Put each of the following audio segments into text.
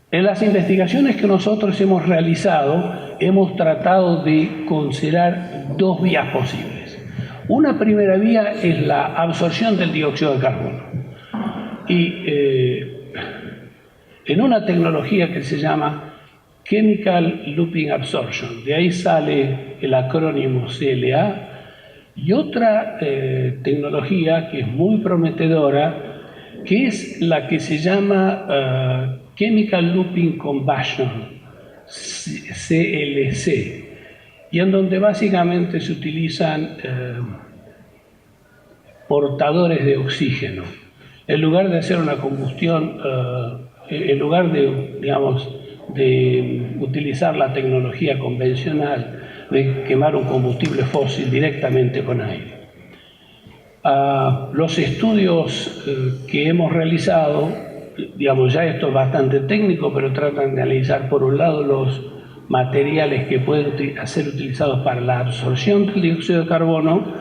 En las investigaciones que nosotros hemos realizado, hemos tratado de considerar dos vías posibles. Una primera vía es la absorción del dióxido de carbono. Y en una tecnología que se llama Chemical Looping Absorption, de ahí sale el acrónimo CLA, y otra tecnología que es muy prometedora, que es la que se llama Chemical Looping Combustion, CLC, y en donde básicamente se utilizan portadores de oxígeno. En lugar de hacer una combustión, en lugar de, digamos, de utilizar la tecnología convencional de quemar un combustible fósil directamente con aire. Los estudios que hemos realizado, digamos, ya esto es bastante técnico, pero tratan de analizar por un lado los materiales que pueden ser utilizados para la absorción del dióxido de carbono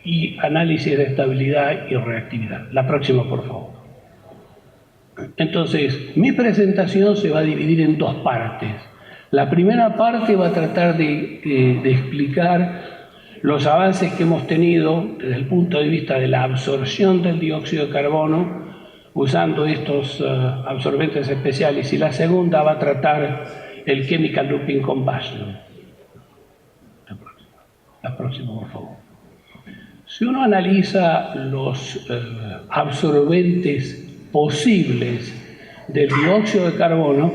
y análisis de estabilidad y reactividad. La próxima, por favor. Entonces, mi presentación se va a dividir en dos partes. La primera parte va a tratar de explicar los avances que hemos tenido desde el punto de vista de la absorción del dióxido de carbono usando estos absorbentes especiales, y la segunda va a tratar el Chemical Looping Combustion. La próxima, por favor. Si uno analiza los absorbentes posibles del dióxido de carbono,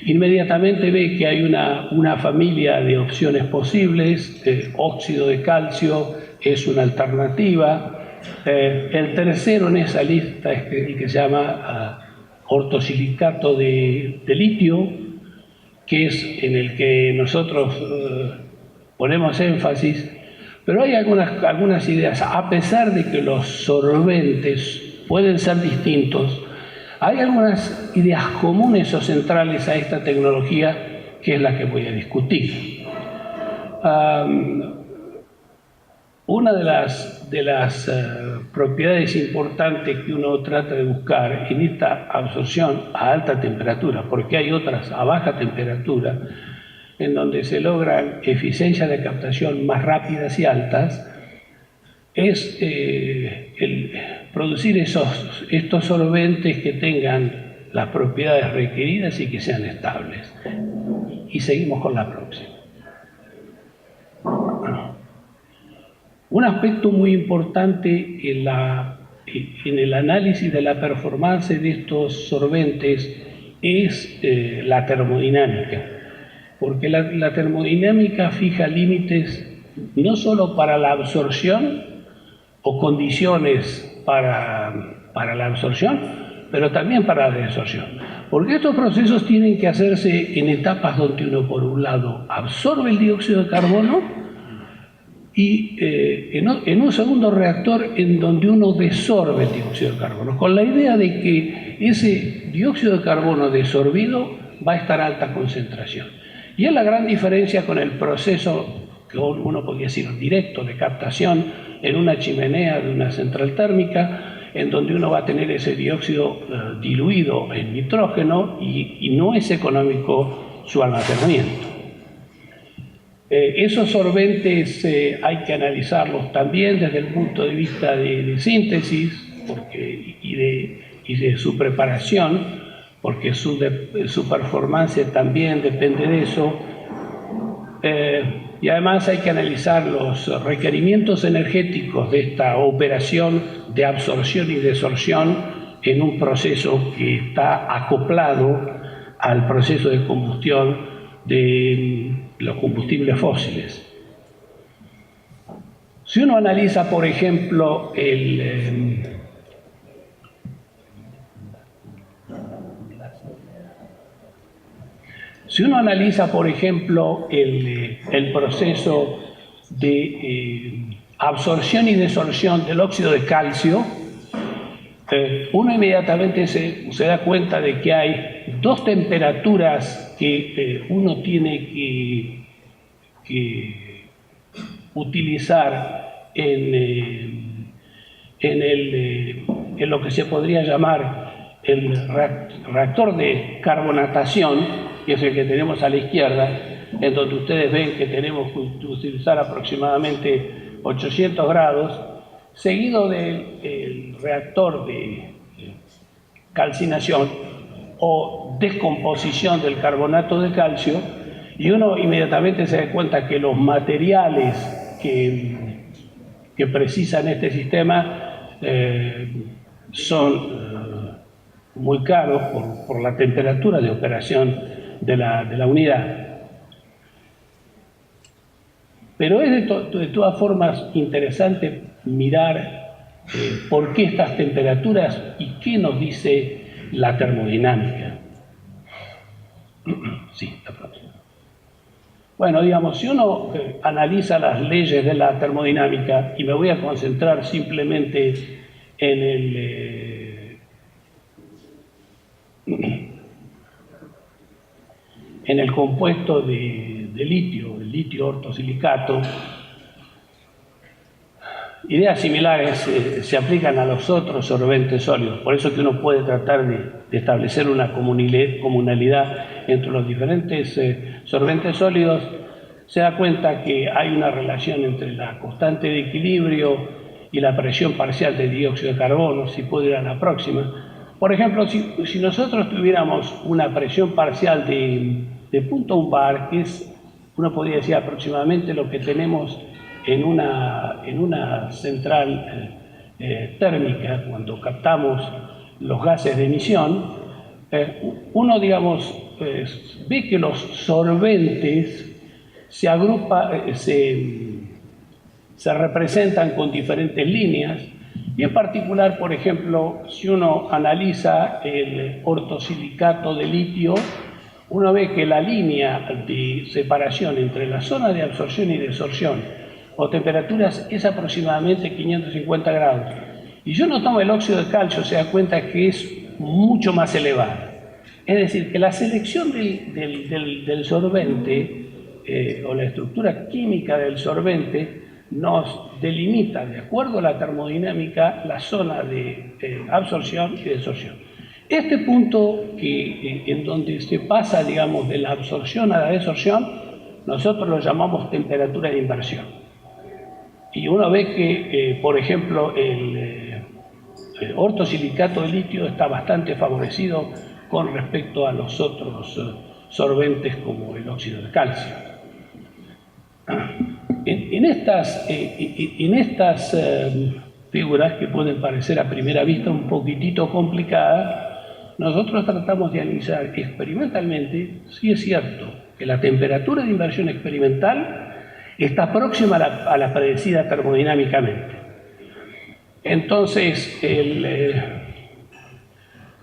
inmediatamente ve que hay una familia de opciones posibles. Óxido de calcio es una alternativa. El tercero en esa lista es el que se llama ortosilicato de litio, que es en el que nosotros ponemos énfasis. Pero hay algunas ideas, a pesar de que los solventes pueden ser distintos, hay algunas ideas comunes o centrales a esta tecnología, que es la que voy a discutir. Una de las propiedades importantes que uno trata de buscar en esta absorción a alta temperatura, porque hay otras a baja temperatura, en donde se logran eficiencias de captación más rápidas y altas, es el producir estos solventes que tengan las propiedades requeridas y que sean estables. Y seguimos con la próxima. Un aspecto muy importante en el análisis de la performance de estos solventes es la termodinámica, porque la termodinámica fija límites no solo para la absorción o condiciones para la absorción, pero también para la desorción. Porque estos procesos tienen que hacerse en etapas donde uno, por un lado, absorbe el dióxido de carbono y en un segundo reactor en donde uno desorbe el dióxido de carbono, con la idea de que ese dióxido de carbono desorbido va a estar a alta concentración. Y es la gran diferencia con el proceso que uno podría decir directo de captación en una chimenea de una central térmica, en donde uno va a tener ese dióxido diluido en nitrógeno y no es económico su almacenamiento. Esos solventes hay que analizarlos también desde el punto de vista de síntesis y de su preparación, porque su performance también depende de eso. Y además hay que analizar los requerimientos energéticos de esta operación de absorción y desorción en un proceso que está acoplado al proceso de combustión de los combustibles fósiles. Si uno analiza, por ejemplo, el proceso de absorción y desorción del óxido de calcio, uno inmediatamente se da cuenta de que hay dos temperaturas que uno tiene que utilizar en en lo que se podría llamar el reactor de carbonatación, que es el que tenemos a la izquierda, en donde ustedes ven que tenemos que utilizar aproximadamente 800 grados, seguido del reactor de calcinación o descomposición del carbonato de calcio, y uno inmediatamente se da cuenta que los materiales que precisan este sistema son muy caros por la temperatura de operación de la unidad. Pero es de todas formas interesante mirar por qué estas temperaturas y qué nos dice la termodinámica. Sí, la próxima. Bueno, digamos, si uno analiza las leyes de la termodinámica, y me voy a concentrar simplemente en el compuesto de litio, el litio ortosilicato, ideas similares se aplican a los otros solventes sólidos. Por eso que uno puede tratar de establecer una comunalidad entre los diferentes solventes sólidos. Se da cuenta que hay una relación entre la constante de equilibrio y la presión parcial de dióxido de carbono. Si puedo ir a la próxima. Por ejemplo, si nosotros tuviéramos una presión parcial de punto 1 bar, que es, uno podría decir, aproximadamente lo que tenemos en una central térmica cuando captamos los gases de emisión, uno, digamos, ve que los solventes se agrupan, se representan con diferentes líneas, y en particular, por ejemplo, si uno analiza el ortosilicato de litio, uno ve que la línea de separación entre la zona de absorción y desorción o temperaturas es aproximadamente 550 grados. Y si uno toma el óxido de calcio, se da cuenta que es mucho más elevada. Es decir, que la selección del solvente o la estructura química del solvente nos delimita, de acuerdo a la termodinámica, la zona de absorción y desorción. Este punto en donde se pasa, digamos, de la absorción a la desorción, nosotros lo llamamos temperatura de inversión. Y uno ve que, por ejemplo, el ortosilicato de litio está bastante favorecido con respecto a los otros solventes como el óxido de calcio. En estas figuras, que pueden parecer a primera vista un poquitito complicadas, nosotros tratamos de analizar experimentalmente si es cierto que la temperatura de inversión experimental está próxima a la predecida termodinámicamente. Entonces, en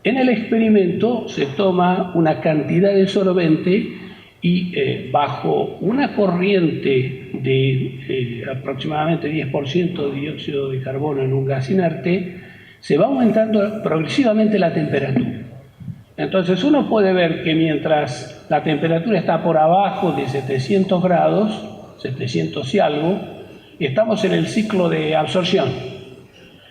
el experimento se toma una cantidad de solvente y bajo una corriente de aproximadamente 10% de dióxido de carbono en un gas inerte, se va aumentando progresivamente la temperatura. Entonces uno puede ver que mientras la temperatura está por abajo de 700 grados, 700 y algo, estamos en el ciclo de absorción.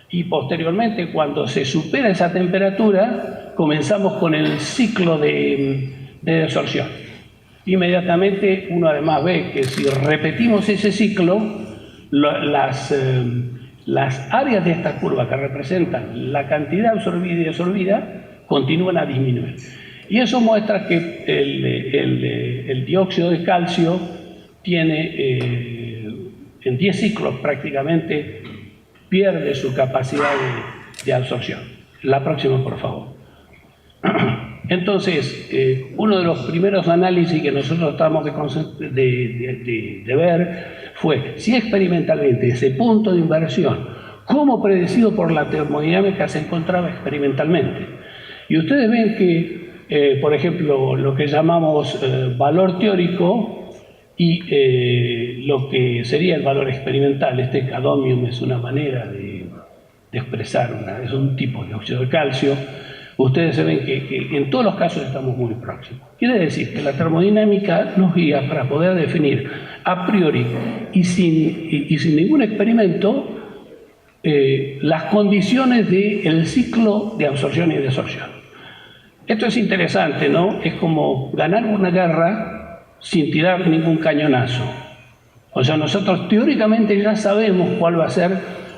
Y posteriormente, cuando se supera esa temperatura, comenzamos con el ciclo de desorción. Inmediatamente uno además ve que si repetimos ese ciclo, las áreas de esta curva que representan la cantidad absorbida y desorbida continúan a disminuir. Y eso muestra que el dióxido de calcio tiene, en 10 ciclos prácticamente, pierde su capacidad de absorción. La próxima, por favor. Entonces, uno de los primeros análisis que nosotros tratamos de ver fue si experimentalmente ese punto de inversión, como predecido por la termodinámica, se encontraba experimentalmente. Y ustedes ven que, por ejemplo, lo que llamamos valor teórico y lo que sería el valor experimental, este cadmium es una manera de expresar, es un tipo de óxido de calcio. Ustedes se ven que en todos los casos estamos muy próximos. Quiere decir que la termodinámica nos guía para poder definir a priori y sin ningún experimento las condiciones del ciclo de absorción y desorción. Esto es interesante, ¿no? Es como ganar una guerra sin tirar ningún cañonazo. O sea, nosotros teóricamente ya sabemos cuál va a ser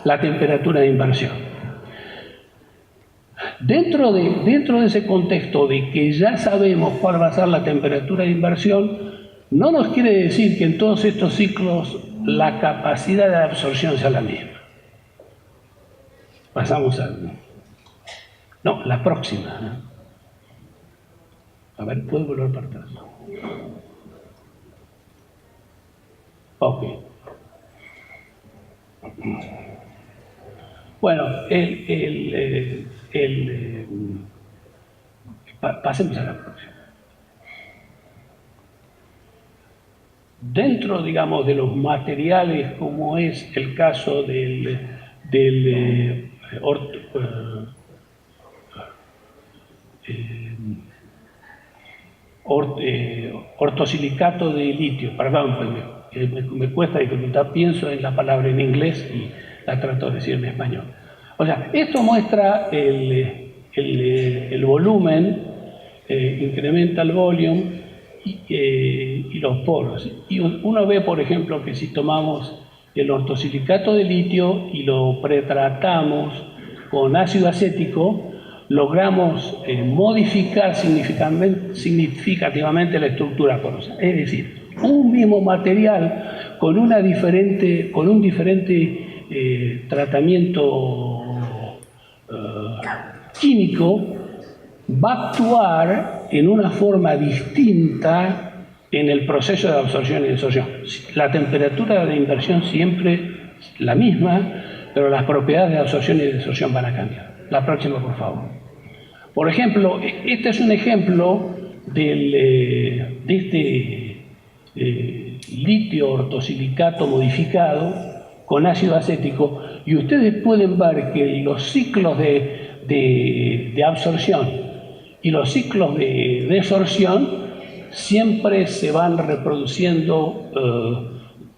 la temperatura de inversión. Dentro de ese contexto de que ya sabemos cuál va a ser la temperatura de inversión, no nos quiere decir que en todos estos ciclos la capacidad de absorción sea la misma. Pasamos a... No, la próxima, ¿no? A ver, ¿puedo volver para atrás? Ok. Bueno, pasemos a la próxima. Dentro, digamos, de los materiales, como es el caso del ortosilicato de litio, perdón, pues me cuesta dificultad, pienso en la palabra en inglés y la trato de decir en español. O sea, esto muestra el volumen, incrementa el volumen y los poros. Y uno ve, por ejemplo, que si tomamos el ortosilicato de litio y lo pretratamos con ácido acético, logramos modificar significativamente la estructura porosa. Es decir, un mismo material con un diferente tratamiento químico va a actuar en una forma distinta en el proceso de absorción y desorción. La temperatura de inversión siempre la misma, pero las propiedades de absorción y desorción van a cambiar. La próxima, por favor. Por ejemplo, este es un ejemplo de este litio ortosilicato modificado con ácido acético, y ustedes pueden ver que los ciclos de absorción y los ciclos de desorción siempre se van reproduciendo,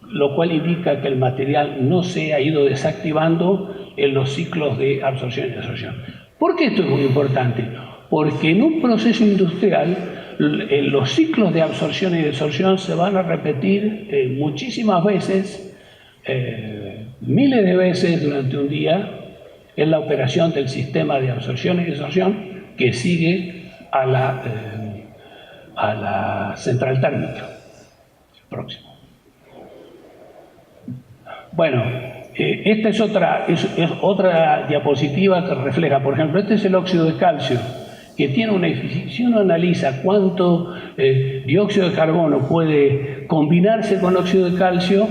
lo cual indica que el material no se ha ido desactivando en los ciclos de absorción y desorción. ¿Por qué esto es muy importante? Porque en un proceso industrial los ciclos de absorción y desorción se van a repetir muchísimas veces, miles de veces durante un día, en la operación del sistema de absorción y desorción que sigue a la central térmica. Próximo. Bueno, esta es otra diapositiva que refleja, por ejemplo, este es el óxido de calcio, que tiene una eficiencia. Si uno analiza cuánto dióxido de carbono puede combinarse con óxido de calcio,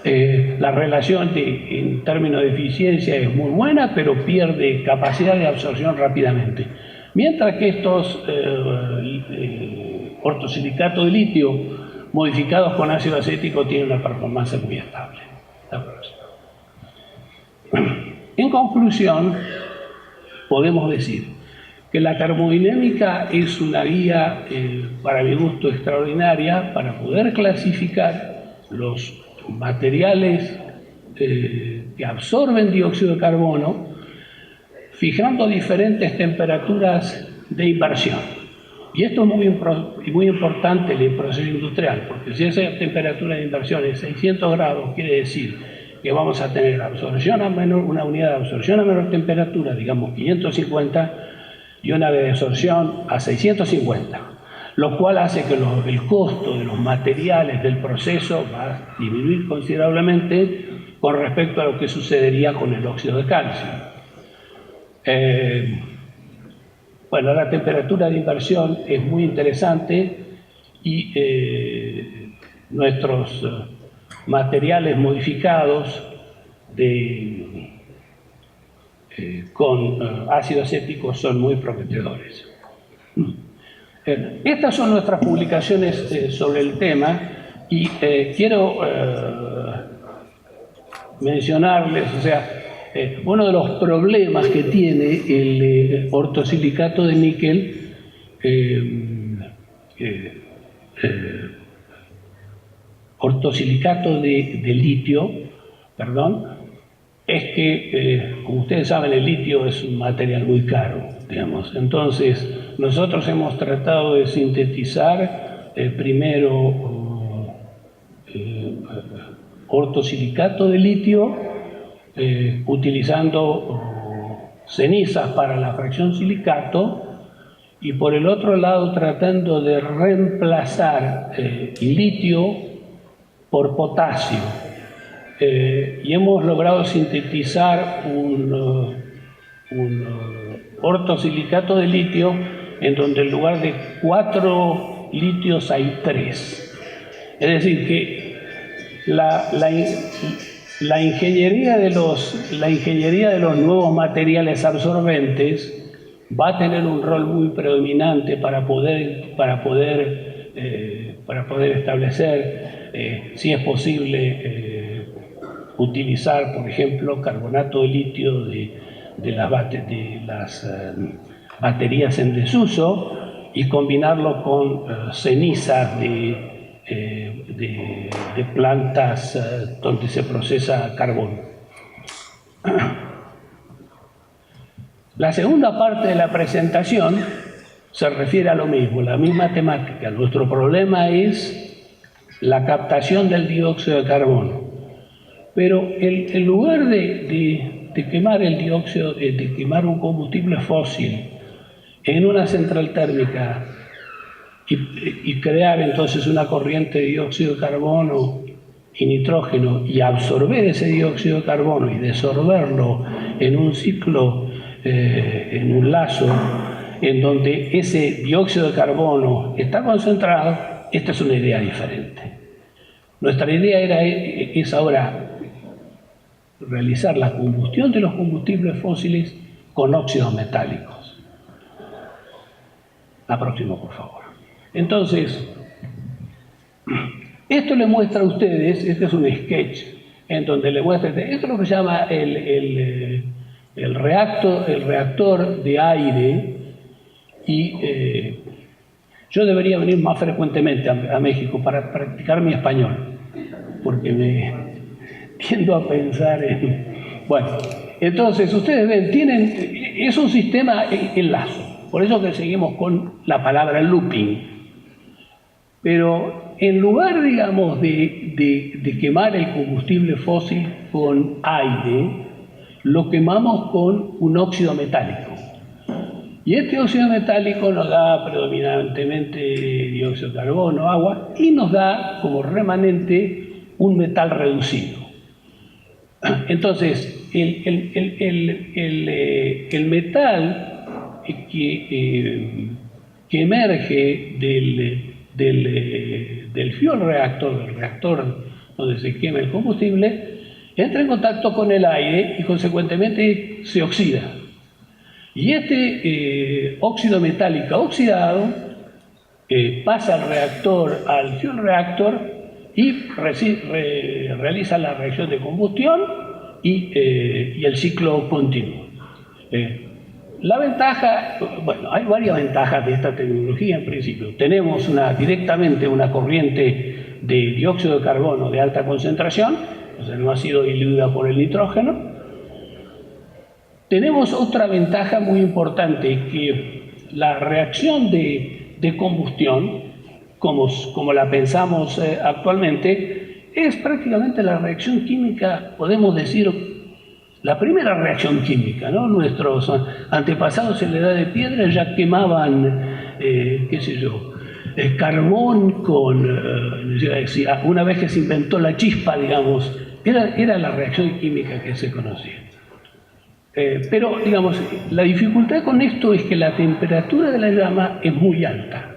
la relación en términos de eficiencia es muy buena, pero pierde capacidad de absorción rápidamente. Mientras que estos ortosilicatos de litio modificados con ácido acético tienen una performance muy estable. En conclusión, podemos decir que la termodinámica es una guía, para mi gusto, extraordinaria para poder clasificar los materiales que absorben dióxido de carbono, fijando diferentes temperaturas de inversión. Y esto es muy importante en el proceso industrial, porque si esa temperatura de inversión es 600 grados, quiere decir que vamos a tener absorción a una unidad de absorción a menor temperatura, digamos 550, y una de desorción a 650, lo cual hace que el costo de los materiales del proceso va a disminuir considerablemente con respecto a lo que sucedería con el óxido de calcio. Bueno, la temperatura de inversión es muy interesante y nuestros materiales modificados con ácido acético son muy prometedores. Estas son nuestras publicaciones sobre el tema y quiero mencionarles, o sea, uno de los problemas que tiene el ortosilicato de níquel ortosilicato de litio, perdón, es que, como ustedes saben, el litio es un material muy caro, digamos. Entonces, nosotros hemos tratado de sintetizar primero ortosilicato de litio, utilizando cenizas para la fracción silicato, y por el otro lado tratando de reemplazar litio por potasio. Y hemos logrado sintetizar un ortosilicato de litio en donde en lugar de 4 litios hay 3. Es decir, que la ingeniería de los nuevos materiales absorbentes va a tener un rol muy predominante para poder establecer si es posible utilizar, por ejemplo, carbonato de litio de las baterías en desuso y combinarlo con cenizas de plantas donde se procesa carbón. La segunda parte de la presentación se refiere a lo mismo, la misma temática. Nuestro problema es la captación del dióxido de carbono. Pero en lugar de quemar el dióxido, de quemar un combustible fósil en una central térmica y crear entonces una corriente de dióxido de carbono y nitrógeno y absorber ese dióxido de carbono y desorberlo en un ciclo, en un lazo, en donde ese dióxido de carbono está concentrado, esta es una idea diferente. Nuestra idea es ahora realizar la combustión de los combustibles fósiles con óxidos metálicos. La próxima, por favor. Entonces, esto le muestra a ustedes, este es un sketch en donde le muestra, esto es lo que se llama el reactor de aire, y yo debería venir más frecuentemente a México para practicar mi español, porque me tiendo a pensar en... Bueno, entonces ustedes ven, es un sistema en lazo, por eso que seguimos con la palabra looping. Pero en lugar, digamos, de quemar el combustible fósil con aire, lo quemamos con un óxido metálico. Y este óxido metálico nos da predominantemente dióxido de carbono, agua, y nos da como remanente un metal reducido. Entonces, el metal que emerge del fuel reactor, del reactor donde se quema el combustible, entra en contacto con el aire y consecuentemente se oxida. Y este óxido metálico oxidado pasa al reactor, al fuel reactor, y realiza la reacción de combustión y el ciclo continuo. La ventaja, bueno, hay varias ventajas de esta tecnología en principio. Tenemos directamente una corriente de dióxido de carbono de alta concentración, o sea, no ha sido diluida por el nitrógeno. Tenemos otra ventaja muy importante, que la reacción de combustión, como la pensamos actualmente, es prácticamente la reacción química, podemos decir, la primera reacción química, ¿no? Nuestros antepasados en la edad de piedra ya quemaban, qué sé yo, carbón con, una vez que se inventó la chispa, digamos, era la reacción química que se conocía. Pero, digamos, la dificultad con esto es que la temperatura de la llama es muy alta.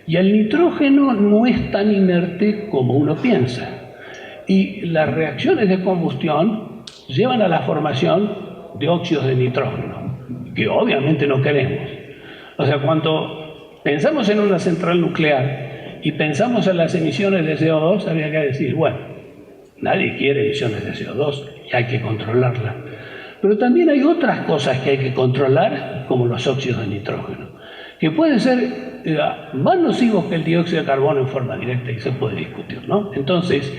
Y el nitrógeno no es tan inerte como uno piensa. Y las reacciones de combustión llevan a la formación de óxidos de nitrógeno, que obviamente no queremos. O sea, cuando pensamos en una central nuclear y pensamos en las emisiones de CO2, habría que decir, bueno, nadie quiere emisiones de CO2 y hay que controlarlas. Pero también hay otras cosas que hay que controlar, como los óxidos de nitrógeno, que pueden ser más nocivos que el dióxido de carbono en forma directa, y se puede discutir, ¿no? Entonces,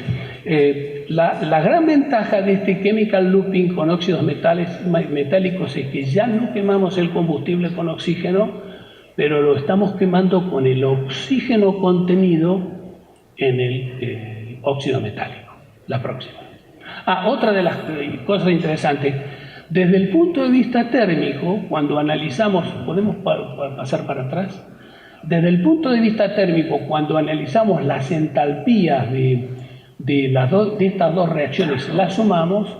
La gran ventaja de este chemical looping con óxidos metálicos es que ya no quemamos el combustible con oxígeno, pero lo estamos quemando con el oxígeno contenido en el óxido metálico. La próxima. Otra de las cosas interesantes, desde el punto de vista térmico, cuando analizamos, ¿podemos pasar para atrás? Desde el punto de vista térmico, cuando analizamos las entalpías de estas dos reacciones, las sumamos,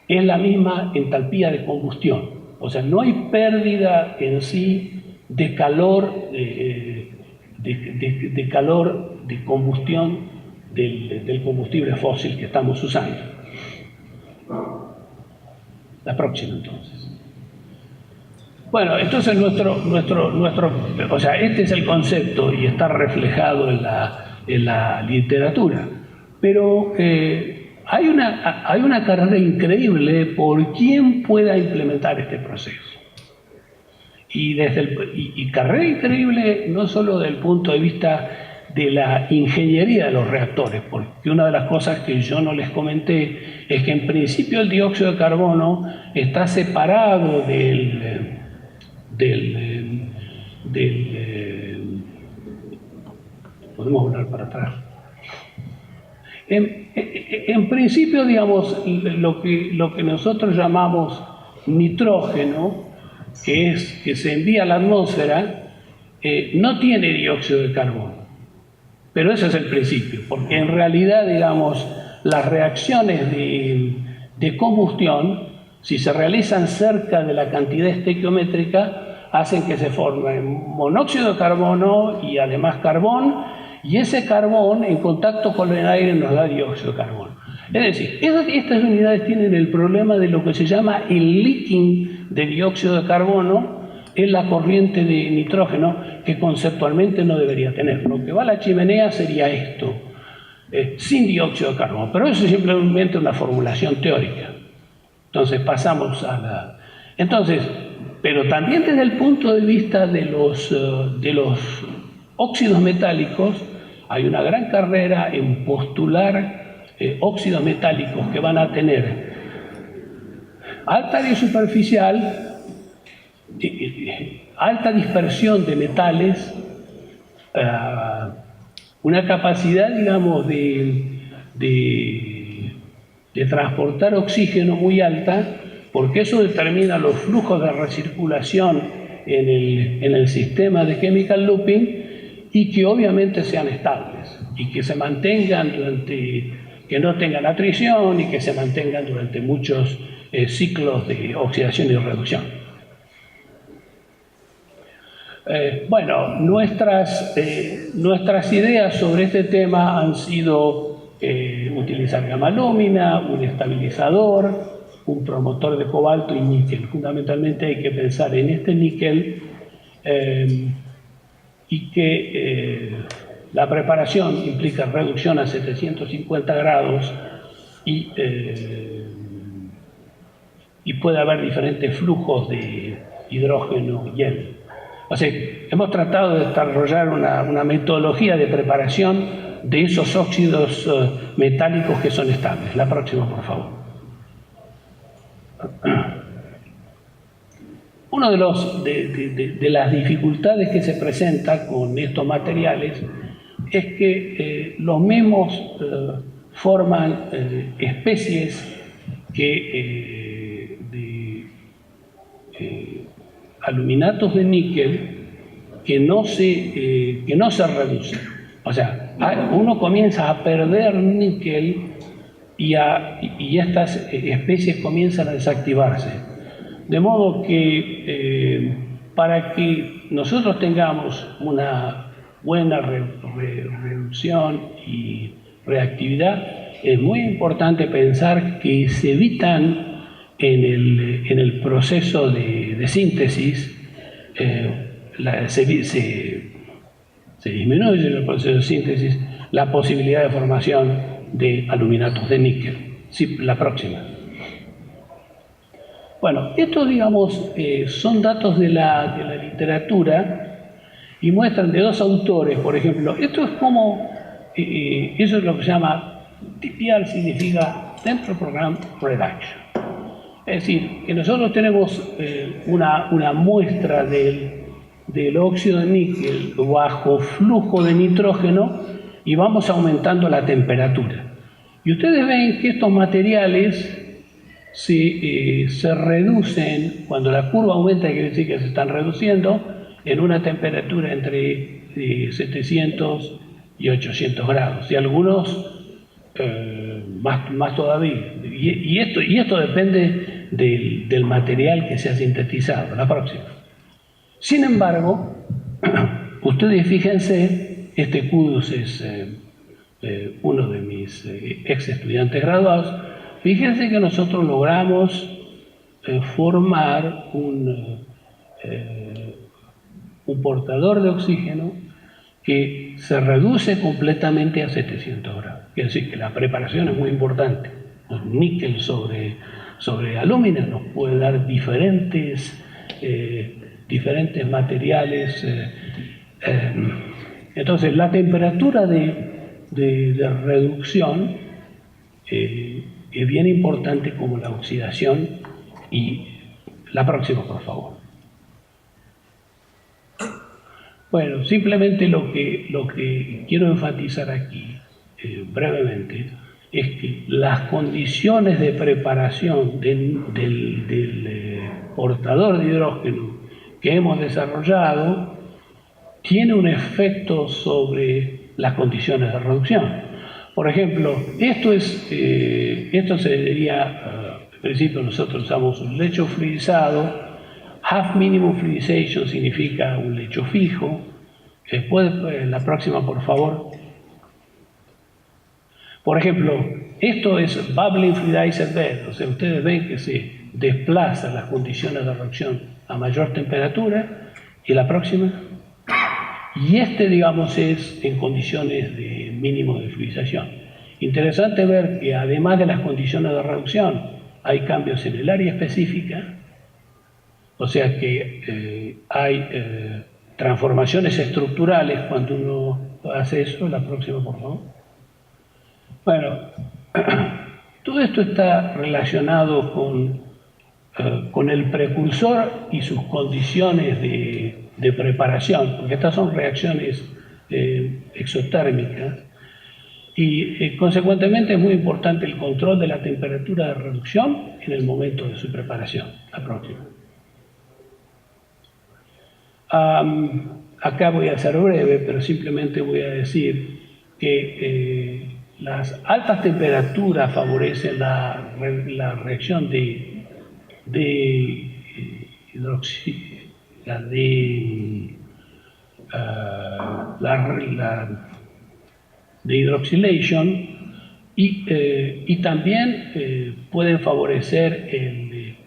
es la misma entalpía de combustión. O sea, no hay pérdida en sí de calor, de calor de combustión del combustible fósil que estamos usando. La próxima, entonces. Bueno, entonces o sea, este es el concepto y está reflejado en la literatura. Pero hay una carrera increíble por quién pueda implementar este proceso. Y carrera increíble no solo desde el punto de vista de la ingeniería de los reactores, porque una de las cosas que yo no les comenté es que en principio el dióxido de carbono está separado podemos volver para atrás. En principio, digamos, lo que nosotros llamamos nitrógeno, que se envía a la atmósfera, no tiene dióxido de carbono. Pero ese es el principio, porque en realidad, digamos, las reacciones de combustión, si se realizan cerca de la cantidad estequiométrica, hacen que se forme monóxido de carbono y además carbón, y ese carbón en contacto con el aire nos da dióxido de carbono. Es decir, estas unidades tienen el problema de lo que se llama el leaking de dióxido de carbono en la corriente de nitrógeno, que conceptualmente no debería tener. Lo que va a la chimenea sería esto, sin dióxido de carbono, pero eso es simplemente una formulación teórica. Entonces pasamos a la... Entonces, pero también desde el punto de vista de los óxidos metálicos, hay una gran carrera en postular óxidos metálicos que van a tener alta área superficial, alta dispersión de metales, una capacidad, digamos, de transportar oxígeno muy alta, porque eso determina los flujos de recirculación en el sistema de chemical looping, y que obviamente sean estables y que se mantengan que no tengan atrición y que se mantengan durante muchos ciclos de oxidación y reducción. Bueno, nuestras ideas sobre este tema han sido utilizar gamma lúmina, un estabilizador, un promotor de cobalto y níquel. Fundamentalmente hay que pensar en este níquel y que la preparación implica reducción a 750 grados y puede haber diferentes flujos de hidrógeno y helio. O sea, hemos tratado de desarrollar una metodología de preparación de esos óxidos metálicos que son estables. La próxima, por favor. Una de las dificultades que se presenta con estos materiales es que los mismos forman especies de aluminatos de níquel que no se reducen. O sea, uno comienza a perder níquel y estas especies comienzan a desactivarse. De modo que para que nosotros tengamos una buena reducción y reactividad, es muy importante pensar que se evitan en el proceso de síntesis, se disminuye en el proceso de síntesis la posibilidad de formación de aluminatos de níquel. Sí, la próxima. Bueno, estos, digamos, son datos de la literatura y muestran de dos autores, por ejemplo. Esto es como, eso es lo que se llama TPR significa Temperature Program Reduction. Es decir, que nosotros tenemos una muestra del óxido de níquel bajo flujo de nitrógeno y vamos aumentando la temperatura. Y ustedes ven que estos materiales se reducen, cuando la curva aumenta, quiere decir que se están reduciendo, en una temperatura entre 700 y 800 grados, y algunos más todavía. Y esto depende del material que se ha sintetizado. La próxima. Sin embargo, ustedes fíjense, este CUDUS es uno de mis ex estudiantes graduados. Fíjense que nosotros logramos formar un portador de oxígeno que se reduce completamente a 700 grados. Quiere decir que la preparación es muy importante. El níquel sobre alúmina nos puede dar diferentes materiales. Entonces, la temperatura de reducción es bien importante como la oxidación. Y la próxima, por favor. Bueno, simplemente lo que quiero enfatizar aquí, brevemente, es que las condiciones de preparación del portador de hidrógeno que hemos desarrollado tiene un efecto sobre las condiciones de reducción. Por ejemplo, esto se diría, en principio nosotros usamos un lecho fluidizado. Half minimum fluidization significa un lecho fijo. La próxima, por favor. Por ejemplo, esto es bubbling fluidized bed. O sea, ustedes ven que se desplazan las condiciones de reacción a mayor temperatura. Y la próxima. Y digamos, es en condiciones de mínimo de fluidización. Interesante ver que además de las condiciones de reducción, hay cambios en el área específica. O sea que hay transformaciones estructurales cuando uno hace eso. La próxima, por favor. Bueno, todo esto está relacionado con el precursor y sus condiciones de preparación, porque estas son reacciones exotérmicas y consecuentemente es muy importante el control de la temperatura de reducción en el momento de su preparación. La próxima. Acá voy a ser breve, pero simplemente voy a decir que las altas temperaturas favorecen la reacción de hydroxylation y también pueden favorecer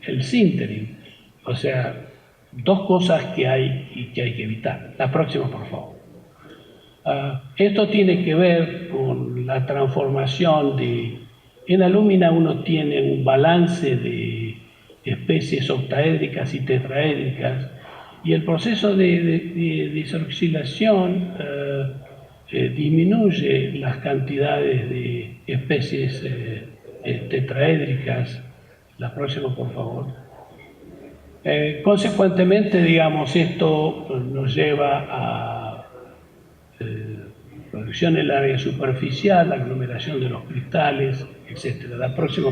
el sintering. O sea, dos cosas que hay que evitar. La próxima, por favor. Esto tiene que ver con la transformación en alúmina uno tiene un balance de especies octaédricas y tetraédricas y el proceso de desoxidación disminuye las cantidades de especies tetraédricas. La próxima, por favor. Consecuentemente, digamos, esto nos lleva a producción en el área superficial, aglomeración de los cristales, etc. La próxima,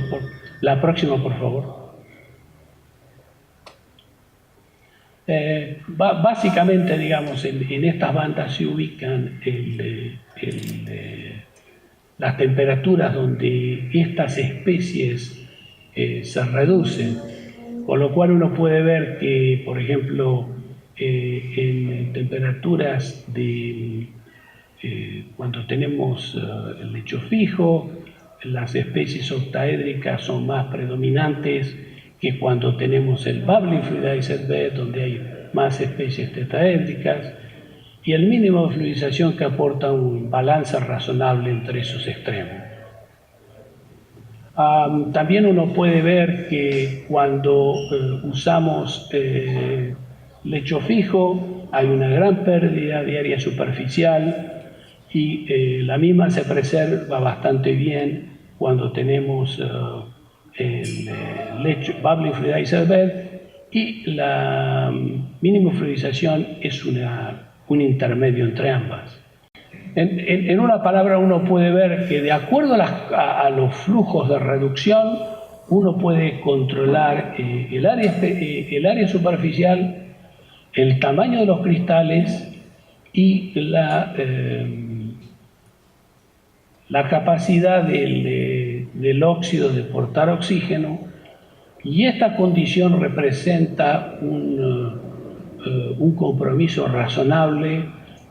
por favor. Básicamente, digamos, en estas bandas se ubican las temperaturas donde estas especies se reducen, con lo cual uno puede ver que, por ejemplo, en temperaturas cuando tenemos el lecho fijo, las especies octaédricas son más predominantes que cuando tenemos el bubbling fluidized bed, donde hay más especies tetraédricas, y el mínimo de fluidización que aporta un balance razonable entre esos extremos. También uno puede ver que cuando usamos lecho fijo hay una gran pérdida de área superficial y la misma se preserva bastante bien cuando tenemos el lecho bubbling fluidizer bed, y la mínima fluidización es un intermedio entre ambas. En una palabra, uno puede ver que de acuerdo a los flujos de reducción, uno puede controlar el área superficial, el tamaño de los cristales y la capacidad del óxido de portar oxígeno, y esta condición representa un compromiso razonable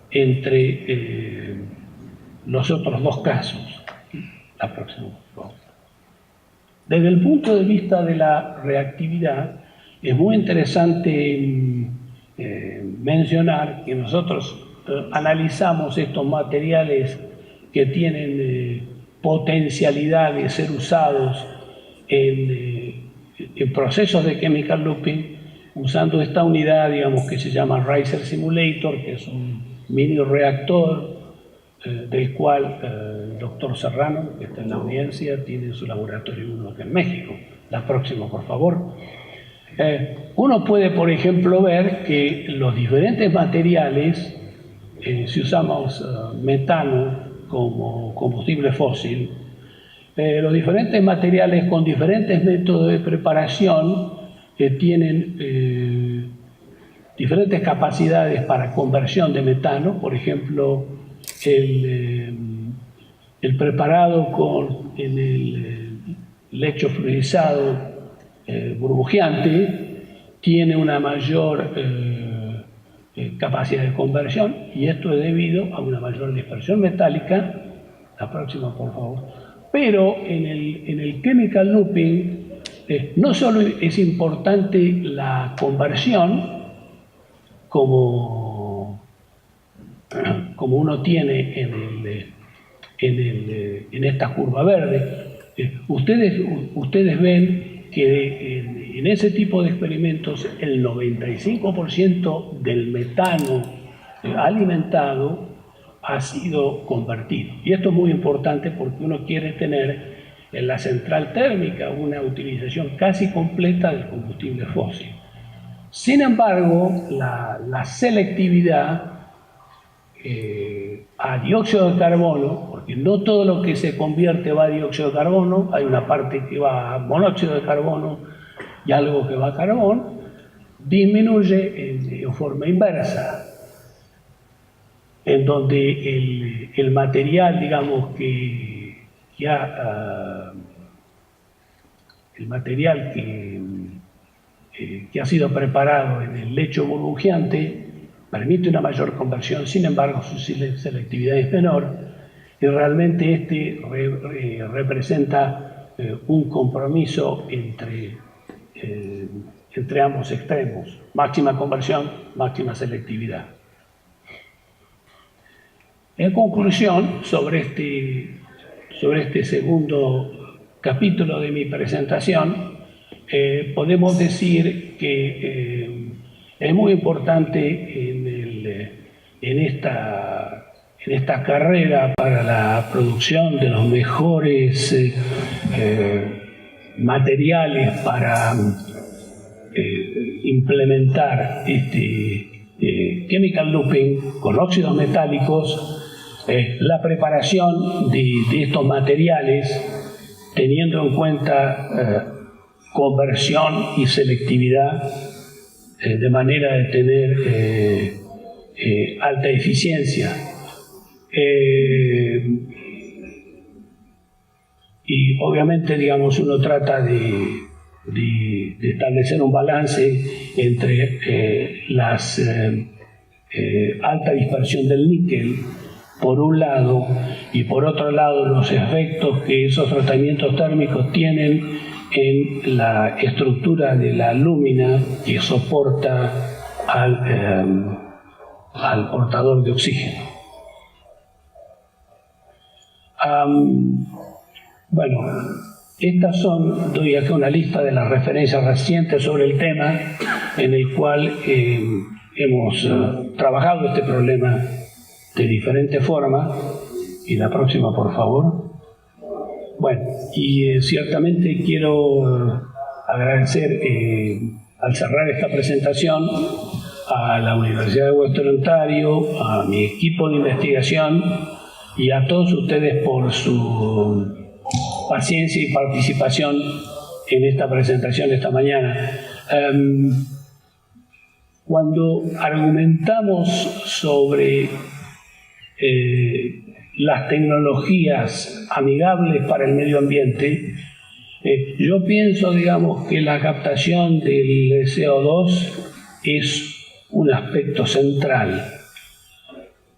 entre los otros dos casos. La próxima, por favor. Desde el punto de vista de la reactividad, es muy interesante mencionar que nosotros analizamos estos materiales que tienen potencialidad de ser usados en procesos de chemical looping, usando esta unidad, digamos, que se llama Riser Simulator, que es un mini reactor del cual el doctor Serrano, que está en la audiencia, tiene su laboratorio 1 acá en México. La próxima, por favor. Uno puede, por ejemplo, ver que los diferentes materiales, si usamos metano como combustible fósil, los diferentes materiales con diferentes métodos de preparación tienen diferentes capacidades para conversión de metano. Por ejemplo, el preparado en el lecho fluidizado burbujeante tiene una mayor capacidad de conversión, y esto es debido a una mayor dispersión metálica. La próxima, por favor. Pero en el chemical looping no solo es importante la conversión, como uno tiene en esta curva verde. Ustedes ven que en ese tipo de experimentos el 95% del metano alimentado ha sido convertido. Y esto es muy importante porque uno quiere tener en la central térmica una utilización casi completa del combustible fósil. Sin embargo, la selectividad a dióxido de carbono, porque no todo lo que se convierte va a dióxido de carbono, hay una parte que va a monóxido de carbono y algo que va a carbón, disminuye en forma inversa, en donde el material, digamos, que ha sido preparado en el lecho burbujeante permite una mayor conversión. Sin embargo, su selectividad es menor, y realmente representa un compromiso entre ambos extremos: máxima conversión, máxima selectividad. En conclusión, sobre este segundo capítulo de mi presentación, podemos decir que es muy importante en esta carrera para la producción de los mejores materiales para implementar chemical looping con óxidos metálicos, la preparación de estos materiales teniendo en cuenta conversión y selectividad, de manera de tener alta eficiencia. Y obviamente, digamos, uno trata de establecer un balance entre alta dispersión del níquel, por un lado, y por otro lado los efectos que esos tratamientos térmicos tienen en la estructura de la lúmina que soporta al portador de oxígeno. Bueno, estas doy acá una lista de las referencias recientes sobre el tema, en el cual hemos trabajado este problema de diferentes formas. Y la próxima, por favor. Bueno, y ciertamente quiero agradecer al cerrar esta presentación a la Universidad de Western Ontario, a mi equipo de investigación y a todos ustedes por su paciencia y participación en esta presentación esta mañana. Cuando argumentamos sobre las tecnologías amigables para el medio ambiente, yo pienso, digamos, que la captación del CO2 es un aspecto central,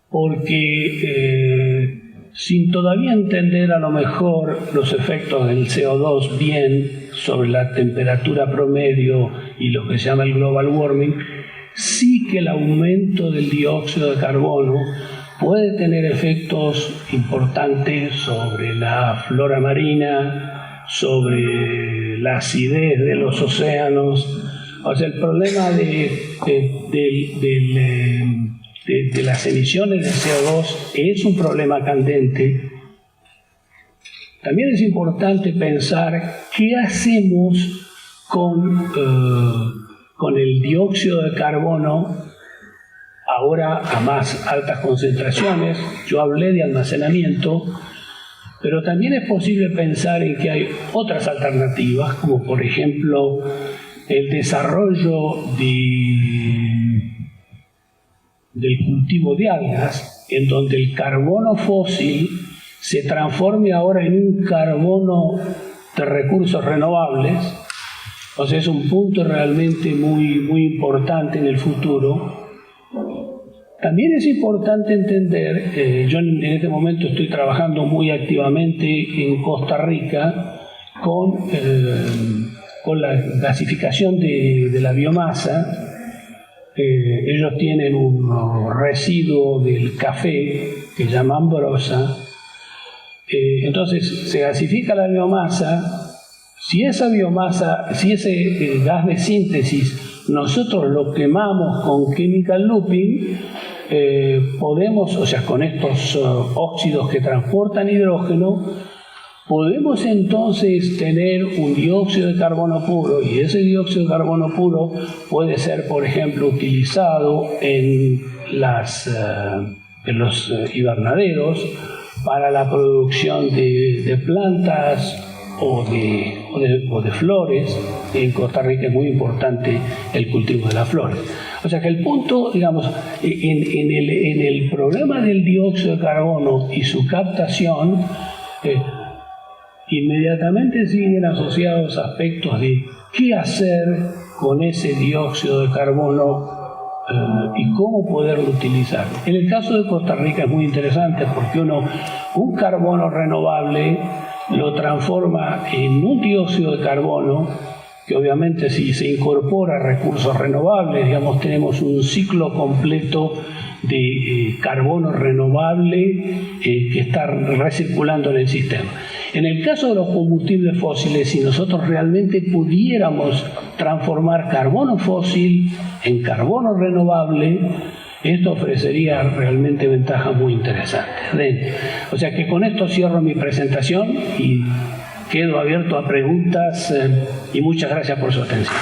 porque sin todavía entender a lo mejor los efectos del CO2 bien sobre la temperatura promedio y lo que se llama el global warming, sí que el aumento del dióxido de carbono puede tener efectos importantes sobre la flora marina, sobre la acidez de los océanos. O sea, el problema de las emisiones de CO2 es un problema candente. También es importante pensar qué hacemos con el dióxido de carbono ahora a más altas concentraciones. Yo hablé de almacenamiento, pero también es posible pensar en que hay otras alternativas, como por ejemplo el desarrollo del cultivo de algas, en donde el carbono fósil se transforme ahora en un carbono de recursos renovables. O sea, es un punto realmente muy, muy importante en el futuro. También es importante entender, yo en este momento estoy trabajando muy activamente en Costa Rica con la gasificación de la biomasa. Ellos tienen un residuo del café que se llama ambrosa. Entonces se gasifica la biomasa. Si ese gas de síntesis nosotros lo quemamos con chemical looping, podemos, o sea, con estos óxidos que transportan hidrógeno, podemos entonces tener un dióxido de carbono puro, y ese dióxido de carbono puro puede ser, por ejemplo, utilizado en los invernaderos para la producción de plantas o de flores. En Costa Rica es muy importante el cultivo de las flores. O sea que el punto, digamos, en el problema del dióxido de carbono y su captación, inmediatamente siguen asociados aspectos de qué hacer con ese dióxido de carbono y cómo poderlo utilizar. En el caso de Costa Rica es muy interesante porque un carbono renovable lo transforma en un dióxido de carbono que obviamente si se incorpora a recursos renovables, digamos, tenemos un ciclo completo de carbono renovable que está recirculando en el sistema. En el caso de los combustibles fósiles, si nosotros realmente pudiéramos transformar carbono fósil en carbono renovable, esto ofrecería realmente ventajas muy interesantes. O sea que con esto cierro mi presentación y quedo abierto a preguntas y muchas gracias por su atención.